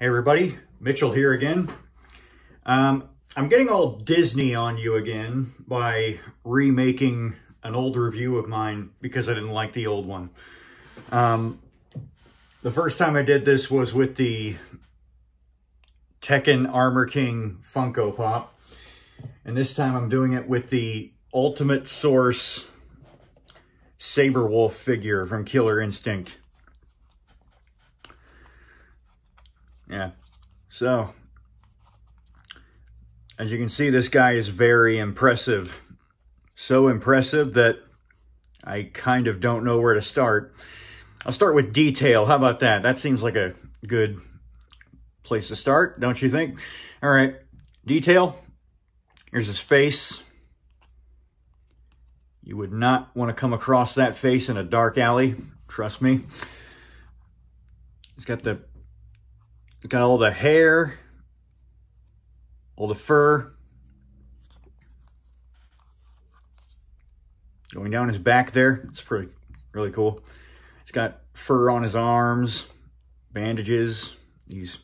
Hey everybody, Mitchell here again. I'm getting all Disney on you again by remaking an old review of mine because I didn't like the old one. The first time I did this was with the Tekken Armor King Funko Pop. And this time I'm doing it with the Ultimate Source SabreWulf figure from Killer Instinct. Yeah, so as you can see, this guy is very impressive. So impressive that I kind of don't know where to start. I'll start with detail. How about that? That seems like a good place to start, don't you think? All right, detail. Here's his face. You would not want to come across that face in a dark alley. Trust me. He's got all the hair, all the fur. Going down his back there. It's really cool. He's got fur on his arms, bandages, these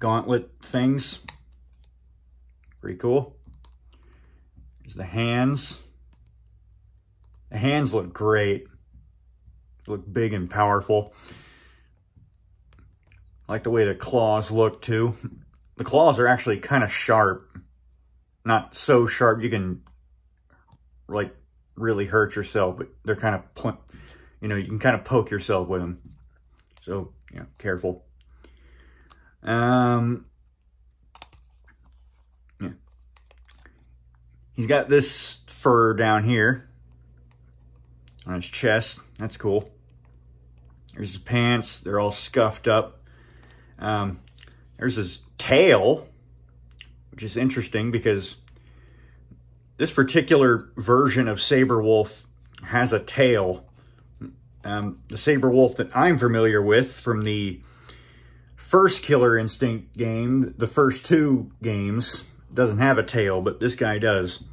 gauntlet things. Pretty cool. There's the hands. The hands look great. They look big and powerful. I like the way the claws look too. The claws are actually kind of sharp. Not so sharp you can like really hurt yourself, but they're kind of, you know, you can kind of poke yourself with them. So, yeah, careful. Yeah. He's got this fur down here on his chest. That's cool. There's his pants. They're all scuffed up. There's his tail, which is interesting because this particular version of SabreWulf has a tail. The SabreWulf that I'm familiar with from the first Killer Instinct game, the first two games, doesn't have a tail, but this guy does.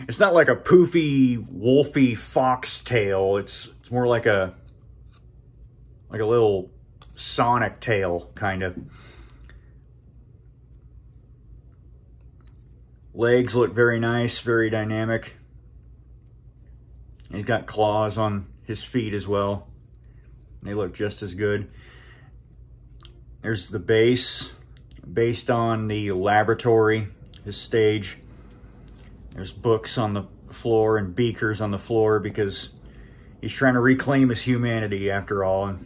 It's not like a poofy, wolfy fox tail. It's more like a little Sonic tail, kind of. Legs look very nice, very dynamic. He's got claws on his feet as well. They look just as good. There's the base, based on the laboratory, his stage. There's books on the floor and beakers on the floor because he's trying to reclaim his humanity after all.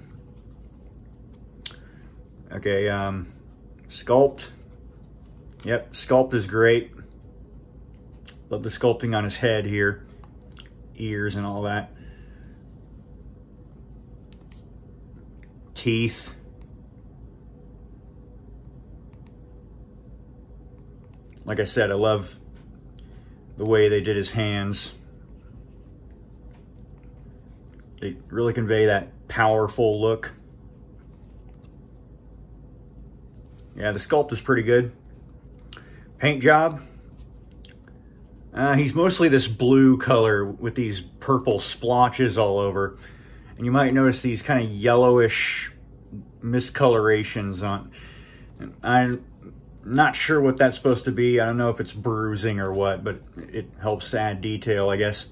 Okay, sculpt. Yep, sculpt is great. Love the sculpting on his head here. Ears and all that. Teeth. Like I said, I love the way they did his hands. They really convey that powerful look. Yeah, the sculpt is pretty good. Paint job. He's mostly this blue color with these purple splotches all over. And you might notice these kind of yellowish miscolorations on. I'm not sure what that's supposed to be. I don't know if it's bruising or what, but it helps add detail, I guess.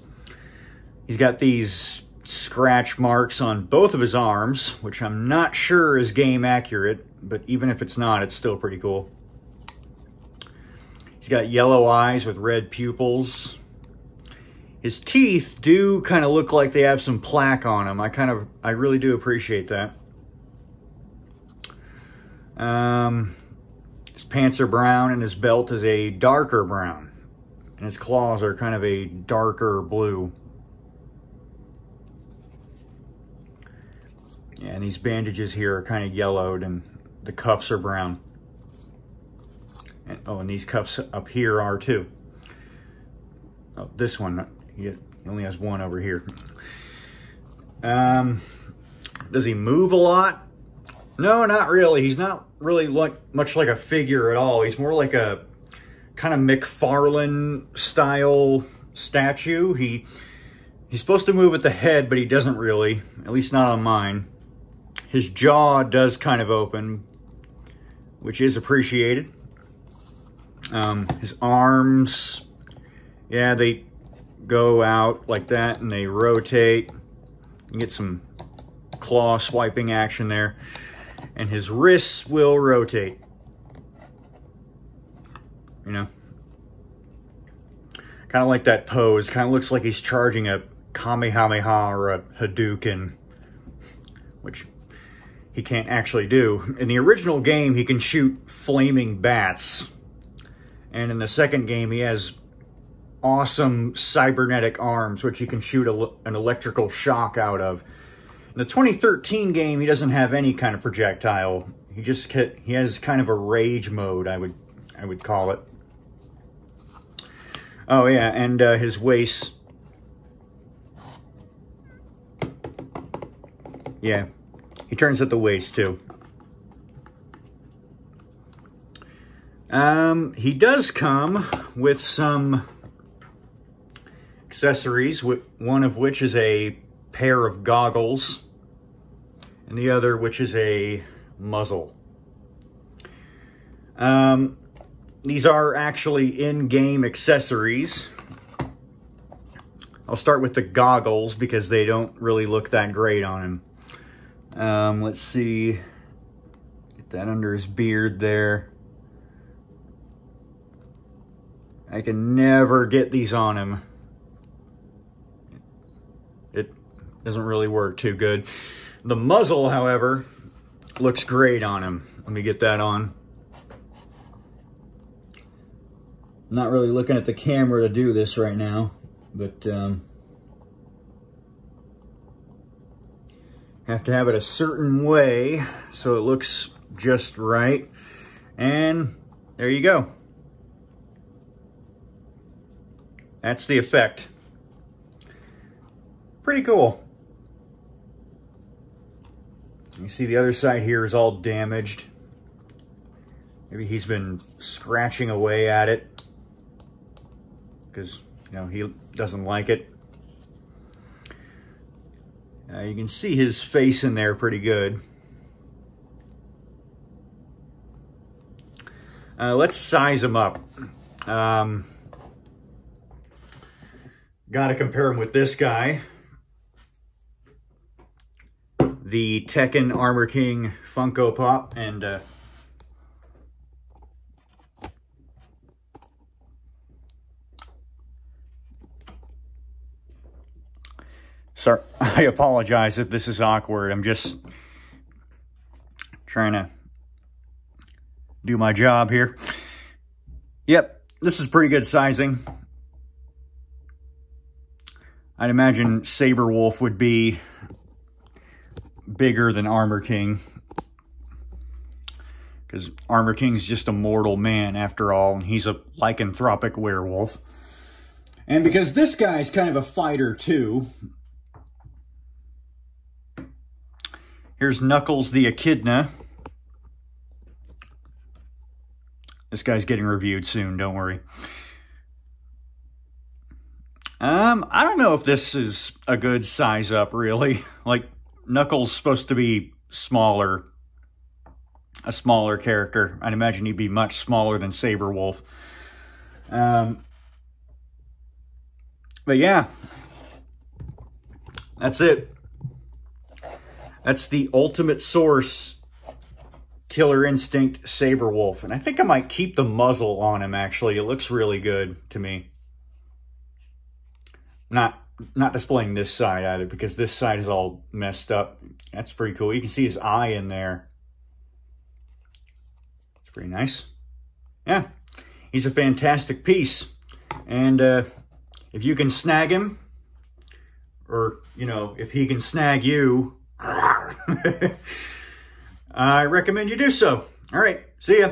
He's got these scratch marks on both of his arms, which I'm not sure is game accurate, but even if it's not, it's still pretty cool. He's got yellow eyes with red pupils. His teeth do kind of look like they have some plaque on them. I really do appreciate that. His pants are brown and his belt is a darker brown. And his claws are kind of a darker blue. Yeah, and these bandages here are kind of yellowed and the cuffs are brown. And, and these cuffs up here are too. Oh, this one, he only has one over here. Does he move a lot? No, not really. He's not really much like a figure at all. He's more like a kind of McFarlane style statue. He's supposed to move at the head, but he doesn't really, at least not on mine. his jaw does kind of open, which is appreciated. His arms, yeah, they go out like that and they rotate. You get some claw swiping action there. And his wrists will rotate. You know? Kind of like that pose. Kind of looks like he's charging a Kamehameha or a Hadouken, which he can't actually do. In the original game, he can shoot flaming bats. And in the second game, he has awesome cybernetic arms, which he can shoot an electrical shock out of. In the 2013 game, he doesn't have any kind of projectile. He has kind of a rage mode, I would call it. Oh yeah, and his waist. Yeah, he turns at the waist too. He does come with some accessories, one of which is a pair of goggles, and the other which is a muzzle. These are actually in-game accessories. I'll start with the goggles because they don't really look that great on him. Let's see. Get that under his beard there. I can never get these on him. It doesn't really work too good. The muzzle, however, looks great on him. Let me get that on. I'm not really looking at the camera to do this right now, but have to have it a certain way so it looks just right. And there you go. That's the effect. Pretty cool. You see the other side here is all damaged. Maybe he's been scratching away at it because, you know, he doesn't like it. You can see his face in there pretty good. Let's size him up. Got to compare him with this guy. The Tekken Armor King Funko Pop. And sorry, I apologize if this is awkward. I'm just trying to do my job here. Yep, this is pretty good sizing. I'd imagine SabreWulf would be bigger than Armor King, because Armor King's just a mortal man after all, and he's a lycanthropic werewolf. And because this guy's kind of a fighter too. Here's Knuckles the Echidna. This guy's getting reviewed soon, don't worry. I don't know if this is a good size up, really. Like, Knuckles is supposed to be smaller, a smaller character. I'd imagine he'd be much smaller than SabreWulf. But yeah, that's it. That's the Ultimate Source Killer Instinct SabreWulf. And I think I might keep the muzzle on him, actually. It looks really good to me. Not displaying this side either, because this side is all messed up. That's pretty cool. You can see his eye in there. It's pretty nice. Yeah, he's a fantastic piece. And if you can snag him, or, you know, if he can snag you, I recommend you do so. All right, see ya.